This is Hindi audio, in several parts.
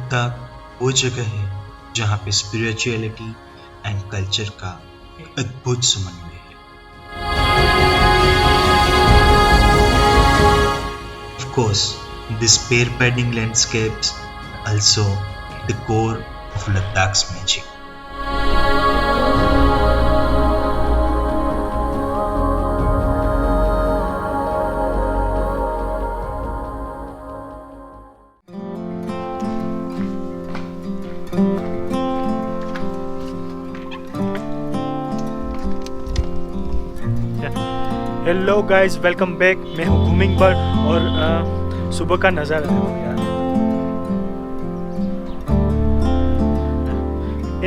लद्दाख वो जगह है जहाँ पे स्पिरिचुअलिटी एंड कल्चर का एक अद्भुत समन्वय है। Of course, these pair-padding landscapes are also the core of Ladakh's magic. Hello guys, welcome back. मैं हूँ घूमिंग बर्ड और सुबह का नज़ारा देखो यार,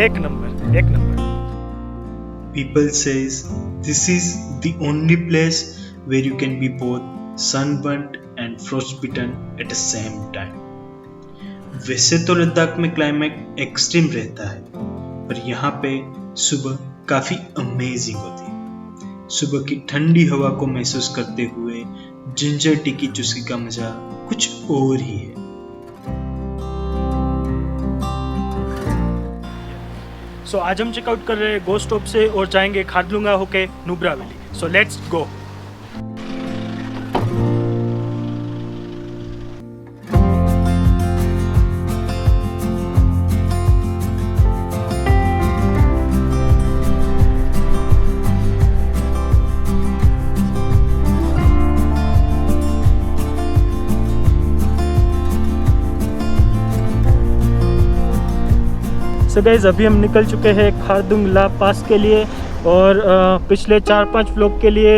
एक number. People says this is the only place where you can be both sunburnt and frostbitten at the same time. वैसे तो लद्दाख में क्लाइमेट एक्सट्रीम रहता है, पर यहाँ पे सुबह काफी अमेजिंग होती है। सुबह की ठंडी हवा को महसूस करते हुए जिंजर टी की चुस्की का मजा कुछ और ही है। सो आज हम चेकआउट कर रहे हैं गो स्टॉप से और जाएंगे खारदुंगा होके Nubra valley. So let's go. So guys, अभी हम निकल चुके हैं खारदुंगला पास के लिए और पिछले 4-5 व्लॉग के लिए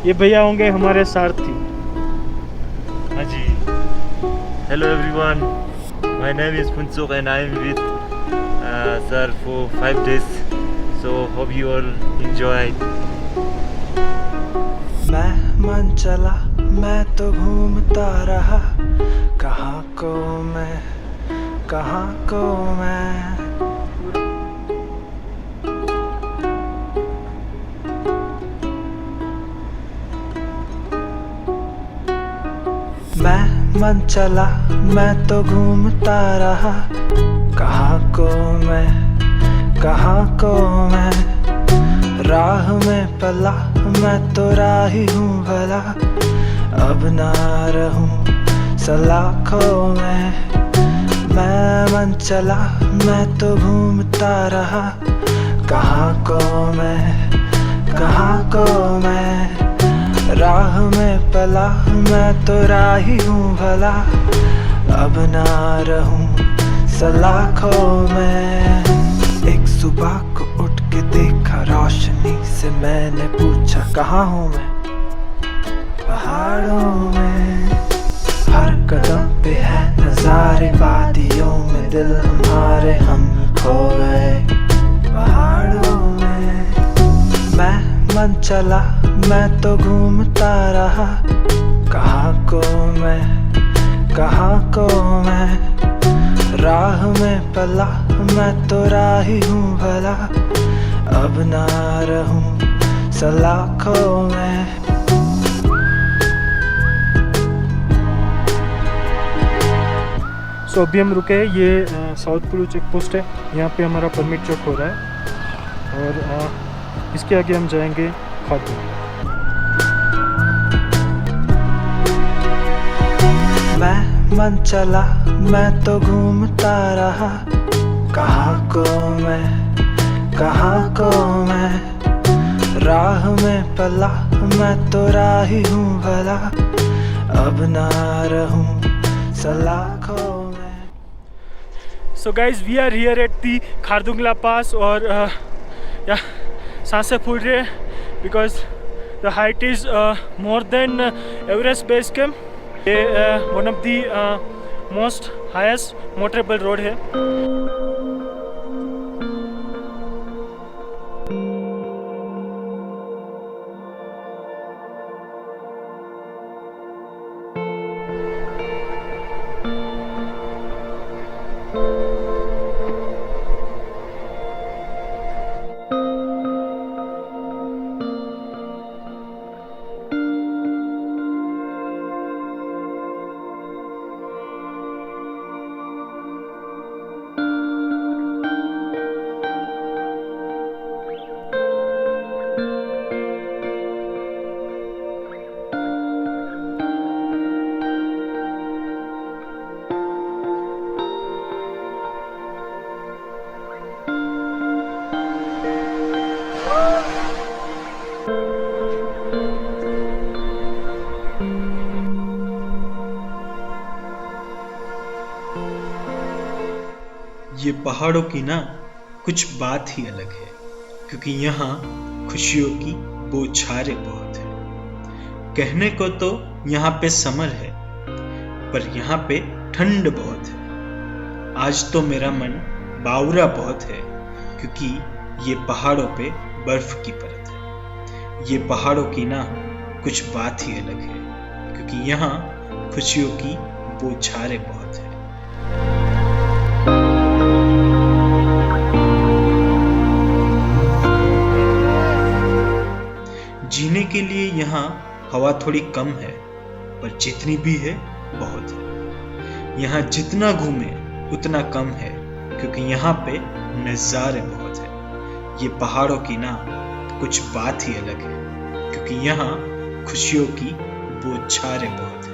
ये भैया होंगे हमारे सारथी। हाँ जी। Hello everyone, my name is Punsuk and I'm with sir for 5 days. So hope you all enjoy. मैं मन चला, मैं तो घूमता रहा, कहाँ को मैं मन चला, मैं तो घूमता रहा, कहाँ को मैं राह में पला, मैं तो राही हूँ भला, अब ना रहूँ सलाखों में। मैं मन चला, मैं तो घूमता रहा, कहाँ को मैं राह में पला, मैं तो राही हूँ भला, अब ना रहूँ सलाखों में। एक सुबह को उठ के देखा रोशनी से, मैंने पूछा कहाँ हूँ मैं? पहाड़ों में। हर कदम पे है नजारे वादियों में, दिल हमारे हम खो गए पहाड़ों में। मैं मन चला, मैं तो घूमता रहा, कहाँ को मैं राह में पला, मैं तो राही हूँ भला, अब ना रहूँ सलाखों में। सो अभी हम रुके हैं, ये साउथ कुलू चेक पोस्ट है, यहाँ पे हमारा परमिट चेक हो रहा है और इसके आगे हम जाएंगे खारदुंगा। मैं मन चला, मैं तो घूमता रहा, कहाँ को मैं राह में पला, मैं तो राही हूँ भला, अब ना रहूँ सलाखों में। So guys, we are here at the Khardungla pass और या सांसें फूल रही है because the height is more than Everest base camp. ये one of the most highest motorable road है। ये पहाड़ों की ना कुछ बात ही अलग है, क्योंकि यहाँ खुशियों की बौछारें बहुत है। कहने को तो यहाँ पे समर है, पर यहाँ पे ठंड बहुत है। आज तो मेरा मन बावरा बहुत है, क्योंकि ये पहाड़ों पे बर्फ की परत है। ये पहाड़ों की ना कुछ बात ही अलग है, क्योंकि यहाँ खुशियों की बौछारें बहुत है। जीने के लिए यहाँ हवा थोड़ी कम है, पर जितनी भी है बहुत है। यहाँ जितना घूमे उतना कम है, क्योंकि यहाँ पे नज़ारे बहुत है। ये पहाड़ों की ना कुछ बात ही अलग है, क्योंकि यहाँ खुशियों की बौछारें बहुत है।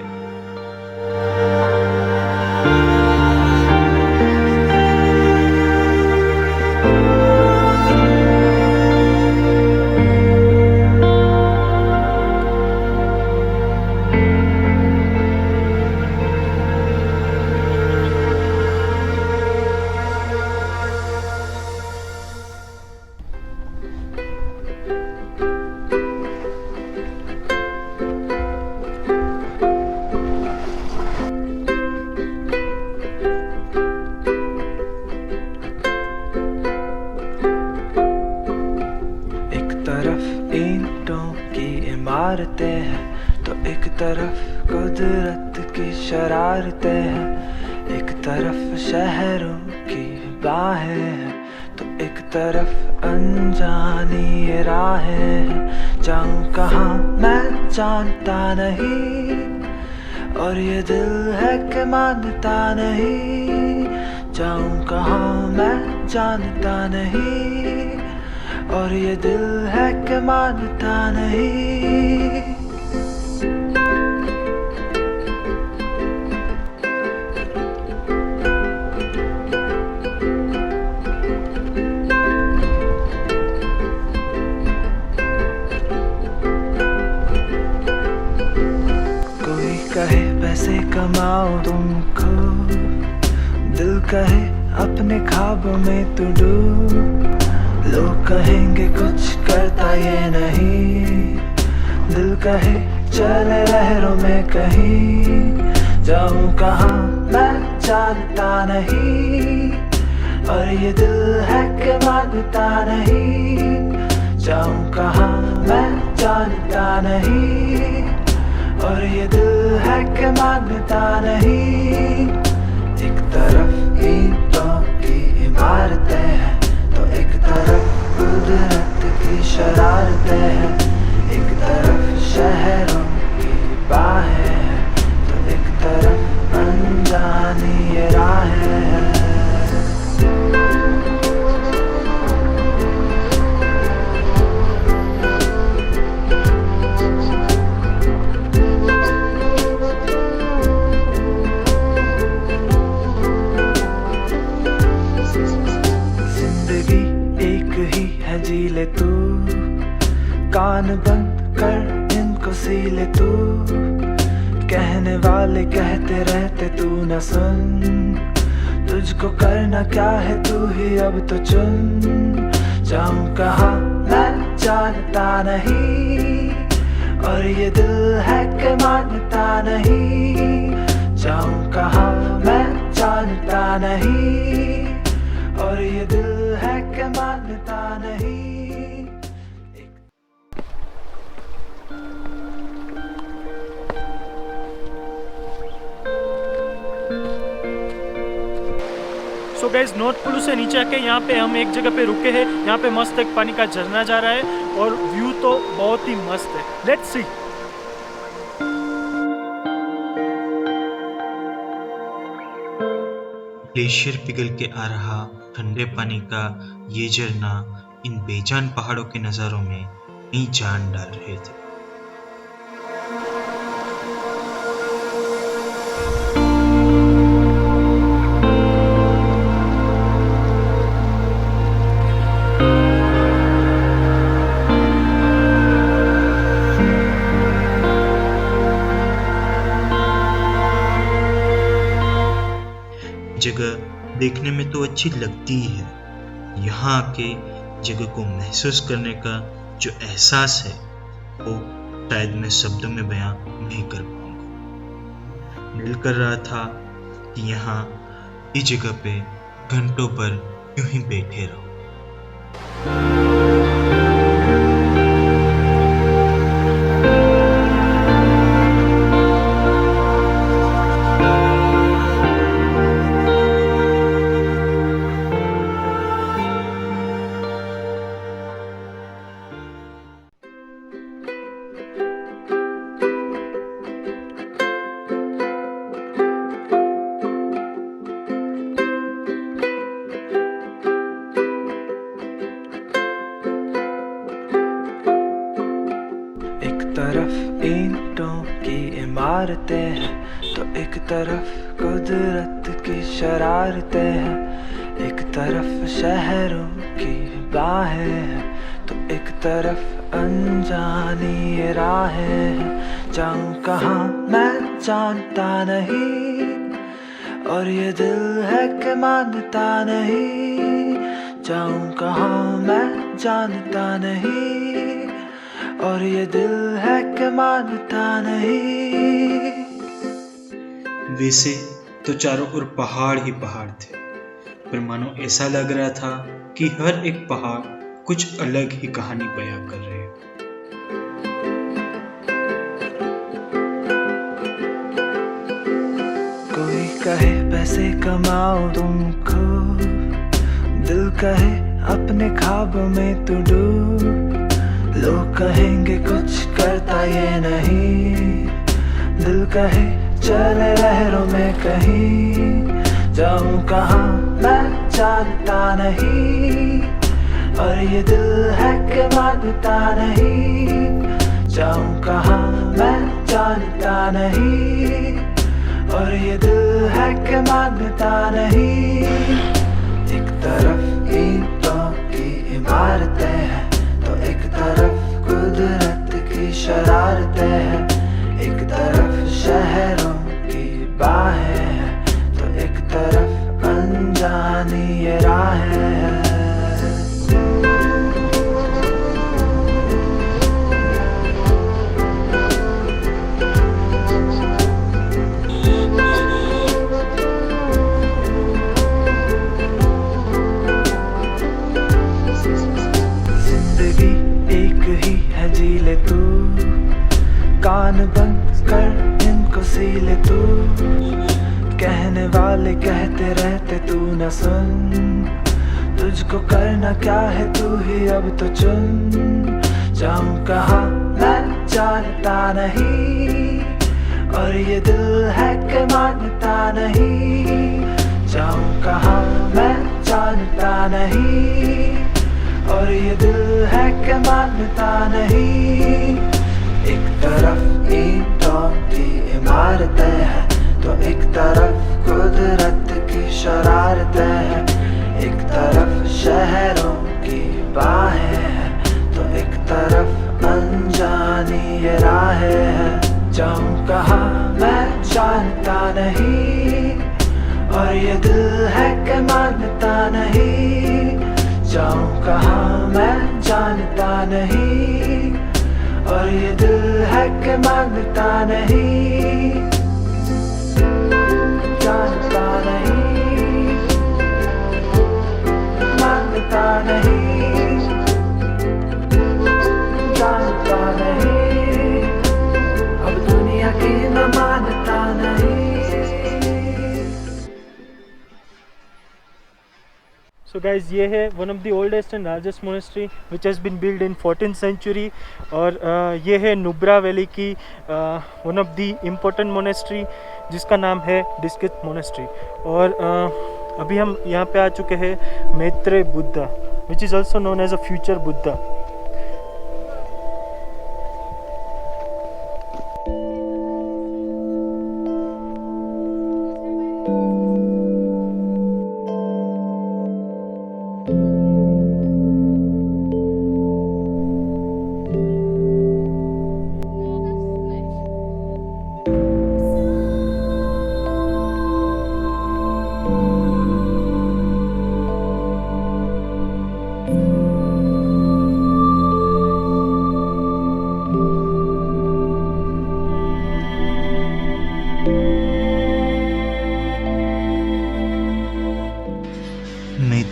इमारतें हैं तो एक तरफ कुदरत की शरारतें हैं, एक तरफ शहरों की बाहें हैं तो एक तरफ अनजानी राहें हैं। जाऊं कहाँ मैं जानता नहीं, और ये दिल है कि मानता नहीं। जाऊं कहाँ मैं जानता नहीं, और ये दिल है कि मानता नहीं। कोई कहे पैसे कमाओ तुमको, दिल कहे अपने ख्वाबों में तू डूब। लोग कहेंगे कुछ करता ये नहीं, दिल कहे चले लहरों में कहीं। जाऊं कहाँ मैं जानता नहीं, और ये दिल है कि मानता नहीं। जाऊं कहाँ मैं जानता नहीं, और ये दिल है कि मानता नहीं। एक तरफ ईंटों की इमारतें हैं तो एक तरफ कुदरत की शरारतें हैं, एक तरफ शहरों की बाहें हैं तो एक तरफ अनजानी राहें हैं। जी ले तू, कान बंद कर इनको सी ले तू। कहने वाले कहते रहते तू न सुन, तुझको करना क्या है तू ही अब तो चुन। जाऊं कहाँ मैं जानता नहीं, और ये दिल है कि मानता नहीं। जाऊं कहाँ मैं जानता नहीं, और ये दिल है कि मानता नहीं। सो गाइस, नॉर्थ पोल से नीचे आके यहाँ पे हम एक जगह पे रुके हैं। यहाँ पे मस्त एक पानी का झरना जा रहा है और व्यू तो बहुत ही मस्त है। Let's see. ग्लेशियर पिघल के आ रहा ठंडे पानी का ये झरना इन बेजान पहाड़ों के नज़ारों में नई जान डाल रहे थे। जगह देखने में तो अच्छी लगती ही है, यहाँ आके जगह को महसूस करने का जो एहसास है वो शायद मैं शब्दों में बयां नहीं कर पाऊंगा। दिल कर रहा था कि यहाँ इस जगह पे घंटों पर यूं ही बैठे रहो। एक तरफ ईंटों की इमारतें हैं तो एक तरफ कुदरत की शरारतें हैं। एक तरफ शहरों की बाहें हैं तो एक तरफ अनजानी ये राहें हैं। जाऊं कहाँ मैं जानता नहीं, और ये दिल है कि मानता नहीं। जाऊं कहाँ मैं जानता नहीं, और ये दिल है कि मानता नहीं। वैसे तो चारों ओर पहाड़ ही पहाड़ थे, पर मानो ऐसा लग रहा था कि हर एक पहाड़ कुछ अलग ही कहानी बयां कर रहे हैं। कोई कहे पैसे कमाओ तुमको, दिल कहे अपने ख्वाबों में तू डूब। लोग कहेंगे कुछ करता ये नहीं, दिल कहे चले लहरों में कहीं। जाऊं कहाँ मैं जानता नहीं, और ये दिल है कि मानता नहीं। जाऊं कहाँ मैं जानता नहीं, और ये दिल है कि मानता नहीं। एक तरफ ईंटों की इमारतें हैं तो एक तरफ कुदरत की शरारतें हैं। एक तरफ शहरों की बाहें हैं तो एक तरफ अनजानी ये राहें हैं। कान बंद कर इनको सी ले तू, कहने वाले कहते रहते तू न सुन। तुझको करना क्या है तू ही अब तो चुन। जाऊं कहाँ मैं जानता नहीं, और ये दिल है कि मानता नहीं। जाऊं कहाँ मैं जानता नहीं, और ये दिल है कि मानता नहीं। एक तरफ ईंटों की इमारतें हैं तो एक तरफ कुदरत की शरारतें हैं। एक तरफ शहरों की बाहें हैं तो एक तरफ अनजानी ये राहें हैं। जाऊं कहाँ मैं जानता नहीं, और ये दिल है कि मानता नहीं। जाऊं कहाँ मैं जानता नहीं, और ये दिल है कि मानता नहीं। जानता नहीं, मानता नहीं, जानता नहीं, अब दुनिया की न मानता नहीं। So guys, ये है one of the oldest and largest monastery which has been built in 14th century, और ये है नुब्रा वैली की one of the important monastery जिसका नाम है डिस्किथ मोनेस्ट्री। और अभी हम यहाँ पे आ चुके हैं Maitreya Buddha which is also known as a future Buddha।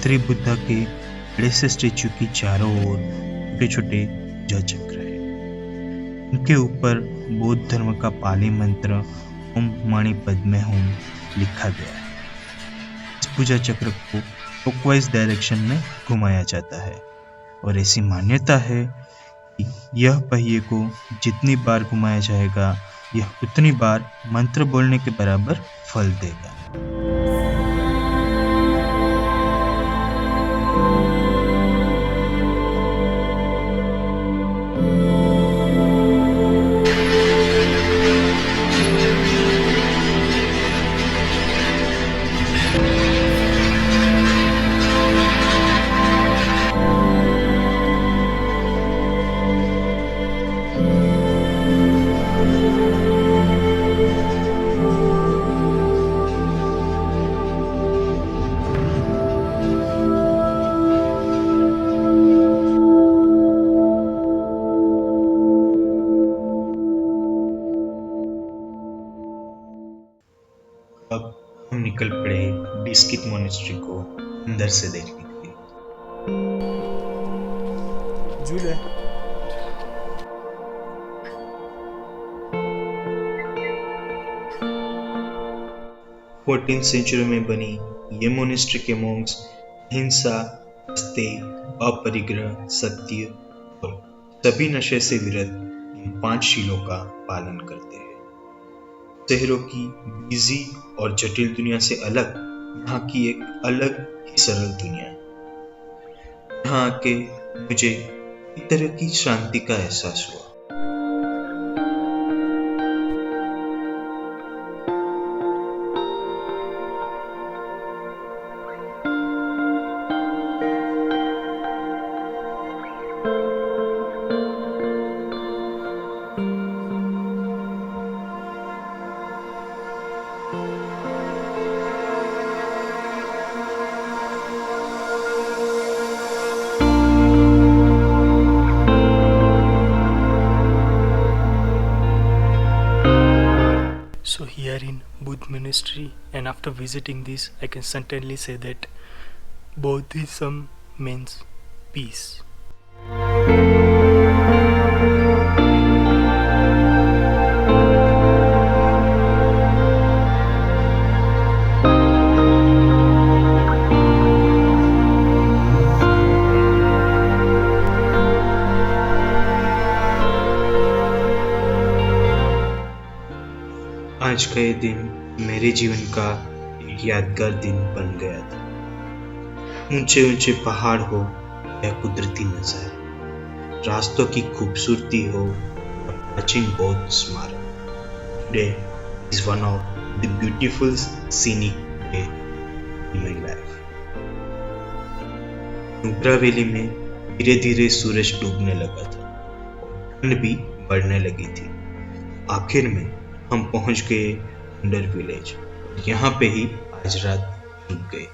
उत्तरी बुद्धा के बड़े से स्टेचू की चारों ओर छोटे छोटे पूजा चक्र है। उनके ऊपर बौद्ध धर्म का पाली मंत्र ओम मणि पद्मे हूं लिखा गया है। इस पूजा चक्र को क्लॉकवाइज डायरेक्शन में घुमाया जाता है और ऐसी मान्यता है कि यह पहिए को जितनी बार घुमाया जाएगा यह उतनी बार मंत्र बोलने के बराबर फल देगा। अब हम निकल पड़े डिस्कित मोनेस्ट्री को अंदर से देखने के लिए। झूले 14th सेंचुरी में बनी ये मोनेस्ट्री के मॉन्क्स हिंसा, हस्ते, अपरिग्रह, सत्य और सभी नशे से विरत इन 5 शीलों का पालन करते हैं। शहरों की बिजी और जटिल दुनिया से अलग यहाँ की एक अलग ही सरल दुनिया है। यहाँ आके मुझे एक तरह की शांति का एहसास हुआ। So here in Buddha monastery, and after visiting this, I can certainly say that Buddhism means peace. आज का ये दिन मेरे जीवन का एक यादगार दिन बन गया था। ऊंचे ऊंचे पहाड़ हो या कुदरती नजारे, रास्तों की खूबसूरती हो या प्राचीन बौद्ध स्मारक, today is one of the beautiful scenic day in my life. Nubra valley में धीरे धीरे सूरज डूबने लगा था और ठंड भी बढ़ने लगी थी। आखिर में हम पहुंच गए अंडर विलेज। यहाँ पे ही आज रात रुक गए।